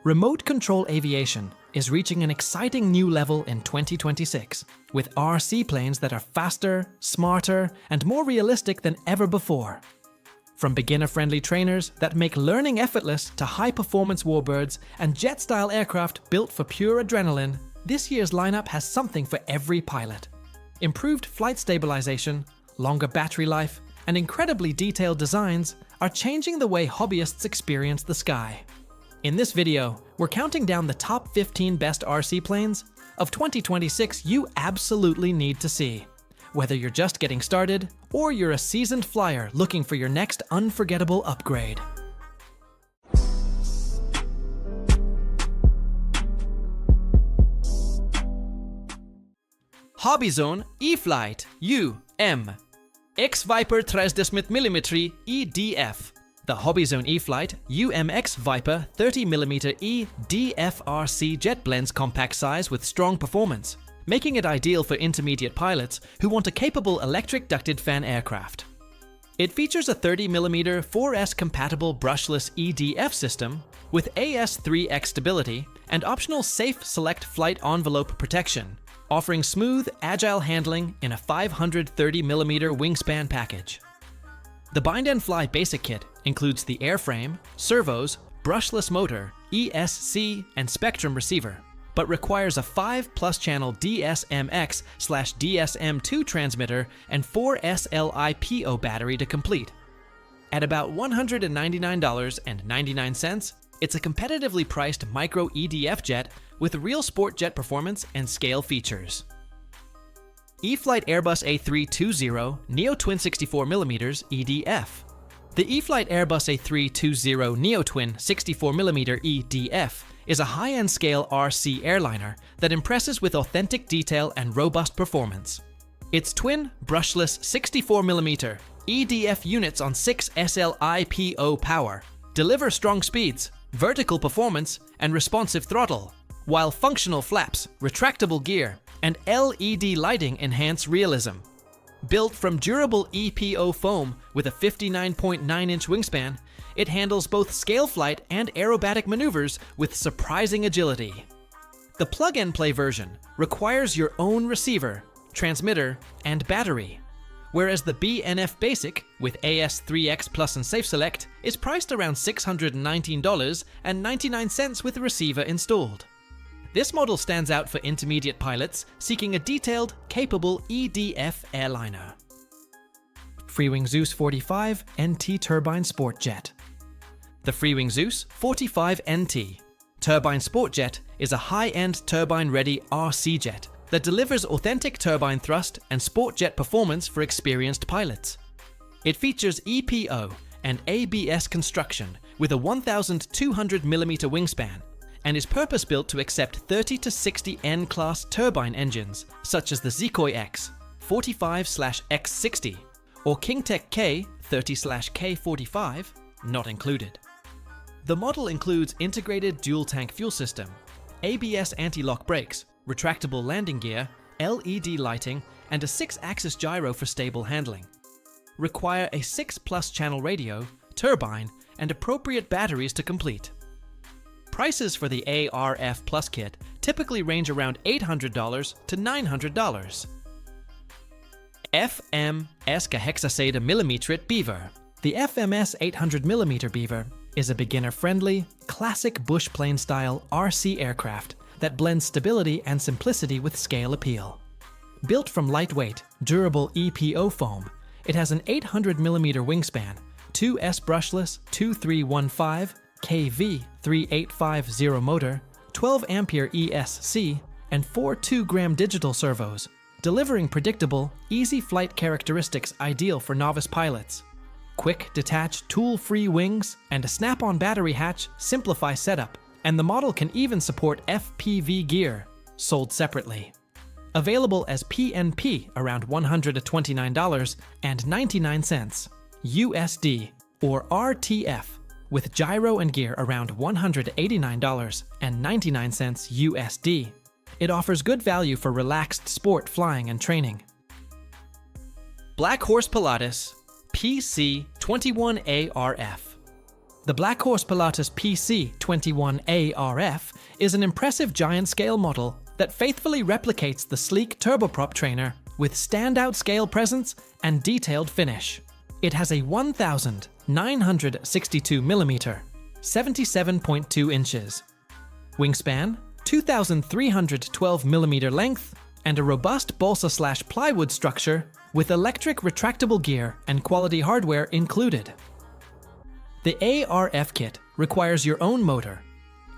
Remote control aviation is reaching an exciting new level in 2026, with RC planes that are faster, smarter, and more realistic than ever before. From beginner-friendly trainers that make learning effortless to high-performance warbirds and jet-style aircraft built for pure adrenaline, this year's lineup has something for every pilot. Improved flight stabilization, longer battery life, and incredibly detailed designs are changing the way hobbyists experience the sky. In this video, we're counting down the top 15 best RC planes of 2026 you absolutely need to see, whether you're just getting started or you're a seasoned flyer looking for your next unforgettable upgrade. HobbyZone E-flite UM-X Viper 300mm EDF. The HobbyZone E-flite UM-X Viper 30mm EDF RC jet blends compact size with strong performance, making it ideal for intermediate pilots who want a capable electric ducted fan aircraft. It features a 30mm 4S-compatible brushless EDF system with AS3X stability and optional safe select flight envelope protection, offering smooth, agile handling in a 530mm wingspan package. The Bind and Fly basic kit includes the airframe, servos, brushless motor, ESC, and Spectrum receiver, but requires a 5+ channel DSMX/DSM2 transmitter and 4 SLI-PO battery to complete. At about $199.99, it's a competitively priced micro EDF jet with real sport jet performance and scale features. E-flite Airbus A320 Neo-Twin 64mm EDF. The E-flite Airbus A320 Neo-Twin 64mm EDF is a high-end scale RC airliner that impresses with authentic detail and robust performance. Its twin, brushless 64mm EDF units on 6 SLI-PO power deliver strong speeds, vertical performance, and responsive throttle, while functional flaps, retractable gear, and LED lighting enhance realism. Built from durable EPO foam with a 59.9-inch wingspan, it handles both scale flight and aerobatic maneuvers with surprising agility. The plug-and-play version requires your own receiver, transmitter, and battery, whereas the BNF Basic with AS3X Plus and Safe Select is priced around $619.99 with the receiver installed. This model stands out for intermediate pilots seeking a detailed, capable EDF airliner. Freewing Zeus 45 NT Turbine Sport Jet. The Freewing Zeus 45 NT Turbine Sport Jet is a high-end turbine-ready RC jet that delivers authentic turbine thrust and sport jet performance for experienced pilots. It features EPO and ABS construction with a 1,200mm wingspan, and is purpose-built to accept 30 to 60 N-class turbine engines, such as the Zikoi X 45/X60 or KingTech K 30/K45, not included. The model includes integrated dual-tank fuel system, ABS anti-lock brakes, retractable landing gear, LED lighting, and a 6-axis gyro for stable handling. Require a 6+ channel radio, turbine, and appropriate batteries to complete. Prices for the ARF Plus kit typically range around $800 to $900. FMS Hexasader Beaver. The FMS 800mm Beaver is a beginner-friendly, classic bush plane-style RC aircraft that blends stability and simplicity with scale appeal. Built from lightweight, durable EPO foam, it has an 800mm wingspan, 2S brushless 2315 kV 3850 motor, 12 ampere ESC, and 4 2-gram digital servos, delivering predictable, easy flight characteristics ideal for novice pilots. Quick, detached, tool-free wings and a snap-on battery hatch simplify setup, and the model can even support FPV gear, sold separately. Available as PNP around $129.99 USD or RTF, with gyro and gear around $189.99 USD. It offers good value for relaxed sport flying and training. Black Horse Pilatus PC-21A RF. The Black Horse Pilatus PC-21A RF is an impressive giant scale model that faithfully replicates the sleek turboprop trainer with standout scale presence and detailed finish. It has a 1,962mm, 77.2 inches, wingspan, 2,312mm length, and a robust balsa/plywood structure with electric retractable gear and quality hardware included. The ARF kit requires your own motor,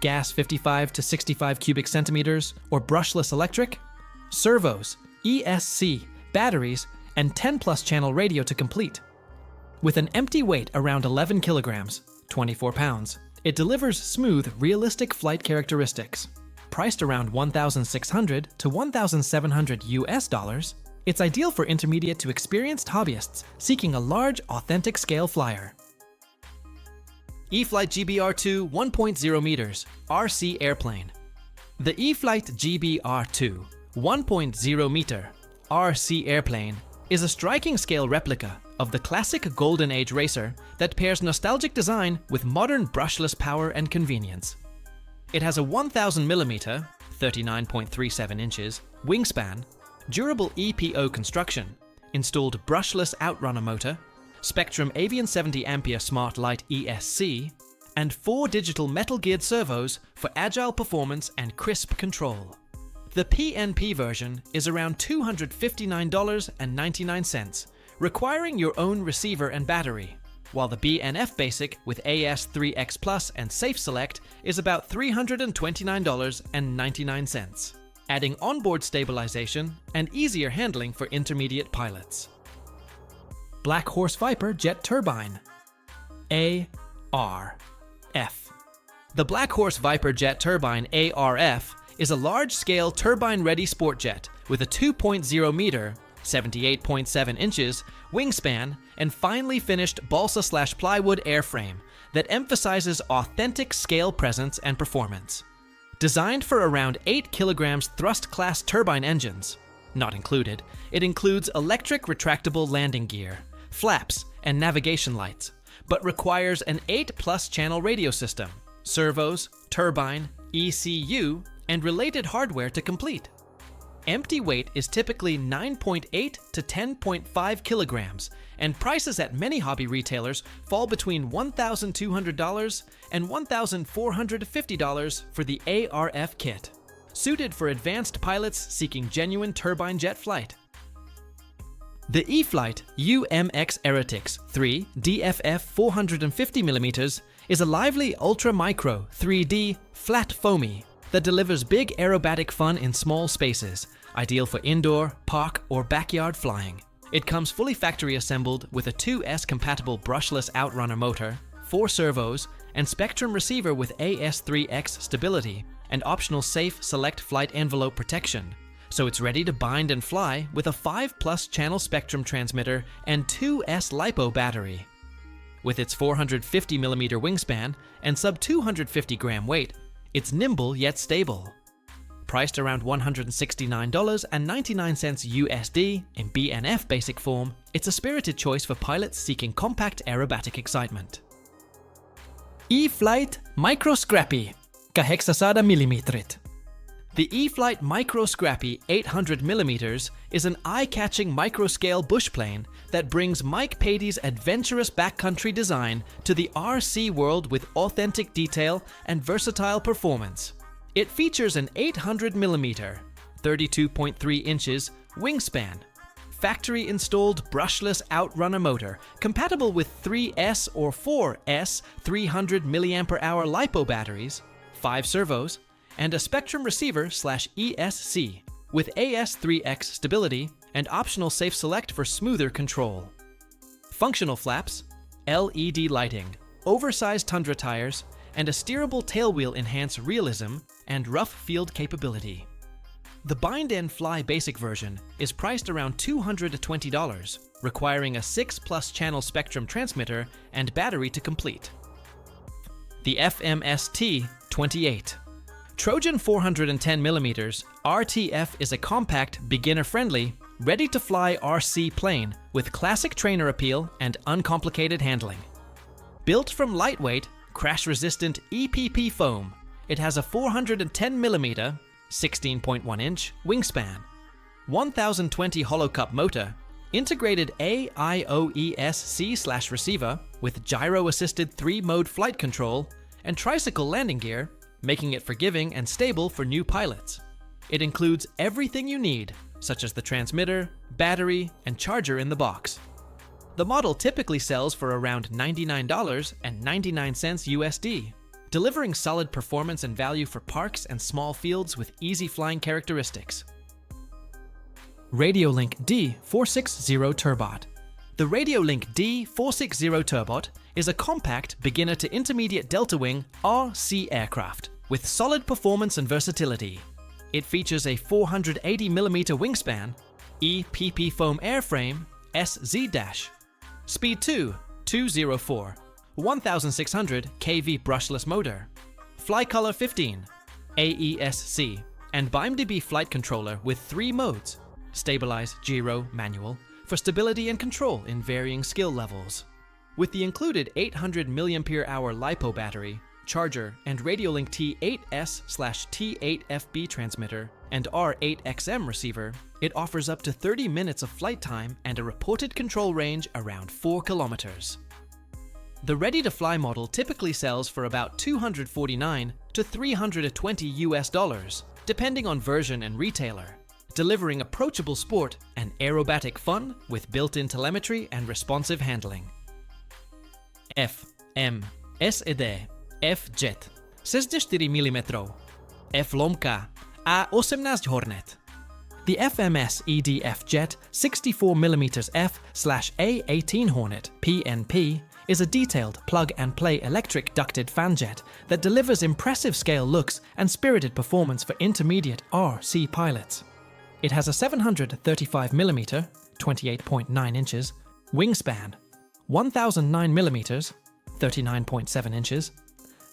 gas 55 to 65 cubic centimeters or brushless electric, servos, ESC, batteries, and 10+ channel radio to complete. With an empty weight around 11 kilograms, 24 pounds, it delivers smooth, realistic flight characteristics. Priced around $1,600 to $1,700 US, it's ideal for intermediate to experienced hobbyists seeking a large, authentic scale flyer. E-flite Gee Bee R-2 1.0 meters RC airplane. The E-flite Gee Bee R-2 1.0 meter RC airplane is a striking scale replica of the classic Golden Age racer that pairs nostalgic design with modern brushless power and convenience. It has a 1,000mm, 39.37 inches, wingspan, durable EPO construction, installed brushless outrunner motor, Spectrum Avian 70 Ampere Smart Light ESC, and 4 digital metal-geared servos for agile performance and crisp control. The PNP version is around $259.99, requiring your own receiver and battery, while the BNF Basic with AS3X Plus and Safe Select is about $329.99, adding onboard stabilization and easier handling for intermediate pilots. Black Horse Viper Jet Turbine, ARF. The Black Horse Viper Jet Turbine ARF is a large-scale turbine-ready sport jet with a 2.0 meter, 78.7 inches, wingspan and finely finished balsa/plywood airframe that emphasizes authentic scale presence and performance. Designed for around 8 kilograms thrust-class turbine engines, not included, it includes electric retractable landing gear, flaps, and navigation lights, but requires an 8+ channel radio system, servos, turbine, ECU, and related hardware to complete. Empty weight is typically 9.8 to 10.5 kilograms, and prices at many hobby retailers fall between $1,200 and $1,450 for the ARF kit, suited for advanced pilots seeking genuine turbine jet flight. The E-flite UMX Eratix 3 DFF 450mm is a lively ultra-micro 3D flat foamy that delivers big aerobatic fun in small spaces, ideal for indoor, park, or backyard flying. It comes fully factory assembled with a 2S-compatible brushless outrunner motor, 4 servos, and Spectrum receiver with AS3X stability and optional Safe Select flight envelope protection, so it's ready to bind and fly with a 5+ channel Spectrum transmitter and 2S LiPo battery. With its 450mm wingspan and sub 250 gram weight, it's nimble yet stable. Priced around $169.99 USD in BNF basic form, it's a spirited choice for pilots seeking compact aerobatic excitement. E-flite Micro Scrappy, kaheksasada millimetrit. The E-flite Micro Scrappy 800mm is an eye-catching micro-scale bushplane that brings Mike Patey's adventurous backcountry design to the RC world with authentic detail and versatile performance. It features an 800mm, 32.3 inches, wingspan, factory-installed brushless outrunner motor compatible with 3S or 4S 300 mAh LiPo batteries, 5 servos, and a Spectrum receiver/ESC with AS3X stability and optional Safe Select for smoother control. Functional flaps, LED lighting, oversized tundra tires, and a steerable tailwheel enhance realism and rough field capability. The Bind and Fly basic version is priced around $220, requiring a 6+ channel Spectrum transmitter and battery to complete. The FMS T-28 Trojan 410mm RTF is a compact, beginner-friendly, ready-to-fly RC plane with classic trainer appeal and uncomplicated handling. Built from lightweight, crash-resistant EPP foam, it has a 410mm, 16.1-inch wingspan, 1020 hollow cup motor, integrated AIOES-C/receiver with gyro-assisted 3-mode flight control, and tricycle landing gear, making it forgiving and stable for new pilots. It includes everything you need, such as the transmitter, battery, and charger in the box. The model typically sells for around $99.99 USD, delivering solid performance and value for parks and small fields with easy flying characteristics. Radiolink D460 Turbot. The Radiolink D460 Turbot is a compact beginner to intermediate delta wing RC aircraft with solid performance and versatility. It features a 480mm wingspan, EPP foam airframe, SZ-, Speed 204, 1600 kV brushless motor, Fly Color 15, AES-C, and BeamDB flight controller with 3 modes: stabilize, gyro, manual, for stability and control in varying skill levels. With the included 800 mAh LiPo battery, charger, and Radiolink T8S/T8FB transmitter and R8XM receiver, it offers up to 30 minutes of flight time and a reported control range around 4 kilometers. The ready-to-fly model typically sells for about $249 to $320 US, depending on version and retailer, delivering approachable sport and aerobatic fun with built-in telemetry and responsive handling. FMS EDF Jet 64mm, F-lomka a 18 Hornet. The FMS EDF Jet 64mm F/A18 Hornet PNP is a detailed plug-and-play electric ducted fan jet that delivers impressive scale looks and spirited performance for intermediate RC pilots. It has a 735mm, 28.9 inches, wingspan, 1009mm, 39.7 inches,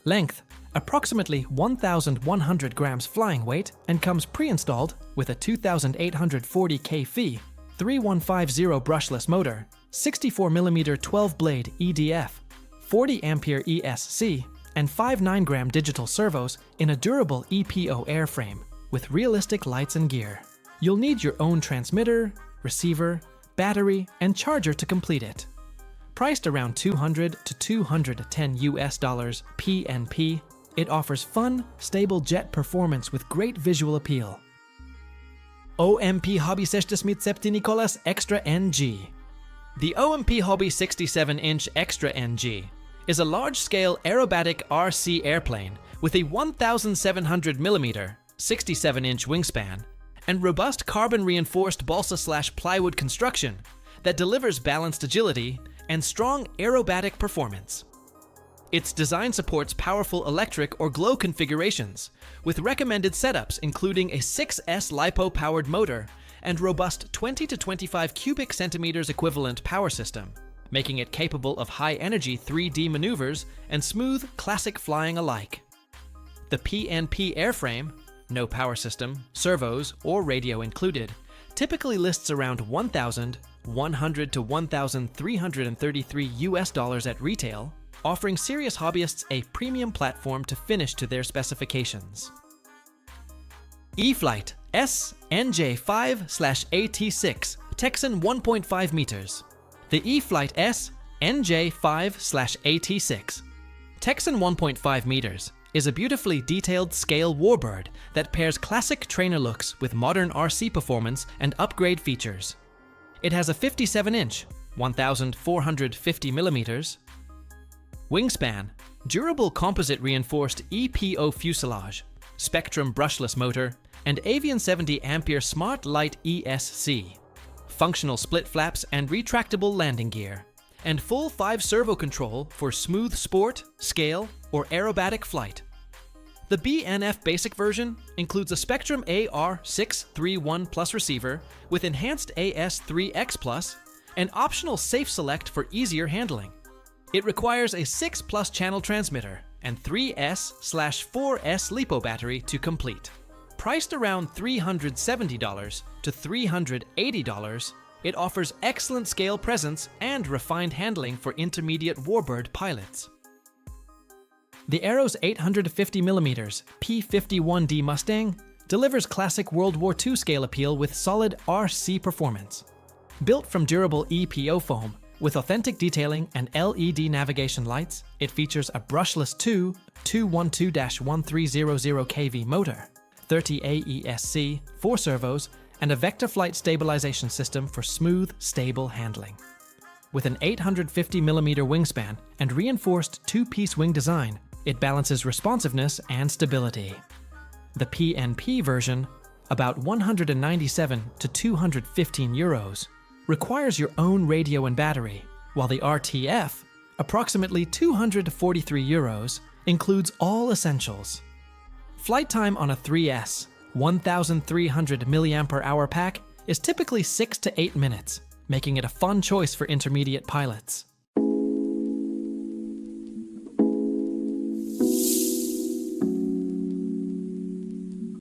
length, approximately 1,100 grams flying weight, and comes pre-installed with a 2,840 kV 3150 brushless motor, 64mm 12-blade EDF, 40 ampere ESC, and 5 9-gram digital servos in a durable EPO airframe with realistic lights and gear. You'll need your own transmitter, receiver, battery, and charger to complete it. Priced around $200 to $210 US PNP, it offers fun, stable jet performance with great visual appeal. OMPHobby 67 Nicolas Extra NG. The OMPHobby 67-inch Extra NG is a large-scale aerobatic RC airplane with a 1,700mm, 67-inch wingspan and robust carbon-reinforced balsa/plywood construction that delivers balanced agility and strong aerobatic performance. Its design supports powerful electric or glow configurations, with recommended setups including a 6S LiPo-powered motor and robust 20 to 25 cubic centimeters equivalent power system, making it capable of high-energy 3D maneuvers and smooth, classic flying alike. The PNP airframe, no power system, servos, or radio included, typically lists around $1,100 to $1,333 US at retail, offering serious hobbyists a premium platform to finish to their specifications. E-flite S/NJ5/AT6 Texan 1.5 meters. The E-flite S/NJ5/AT6 Texan 1.5 meters is a beautifully detailed scale warbird that pairs classic trainer looks with modern RC performance and upgrade features. It has a 57-inch, 1,450mm, wingspan, durable composite reinforced EPO fuselage, Spectrum brushless motor, and Avian 70 ampere Smart Light ESC, functional split flaps and retractable landing gear, and full 5 servo control for smooth sport, scale, or aerobatic flight. The BNF basic version includes a Spectrum AR631 Plus receiver with enhanced AS3X Plus and optional Safe Select for easier handling. It requires a 6+ channel transmitter and 3S/4S LiPo battery to complete. Priced around $370 to $380 it offers excellent scale presence and refined handling for intermediate warbird pilots. The Aero's 850mm P-51D Mustang delivers classic World War II scale appeal with solid RC performance. Built from durable EPO foam, with authentic detailing and LED navigation lights, it features a brushless 212-1300 kV motor, 30 AESC, 4 servos, and a vector flight stabilization system for smooth, stable handling. With an 850mm wingspan and reinforced two-piece wing design, it balances responsiveness and stability. The PNP version, about 197 to 215 euros, requires your own radio and battery, while the RTF, approximately 200 to 43 euros, includes all essentials. Flight time on a 3S 1,300 mAh pack is typically 6 to 8 minutes, making it a fun choice for intermediate pilots.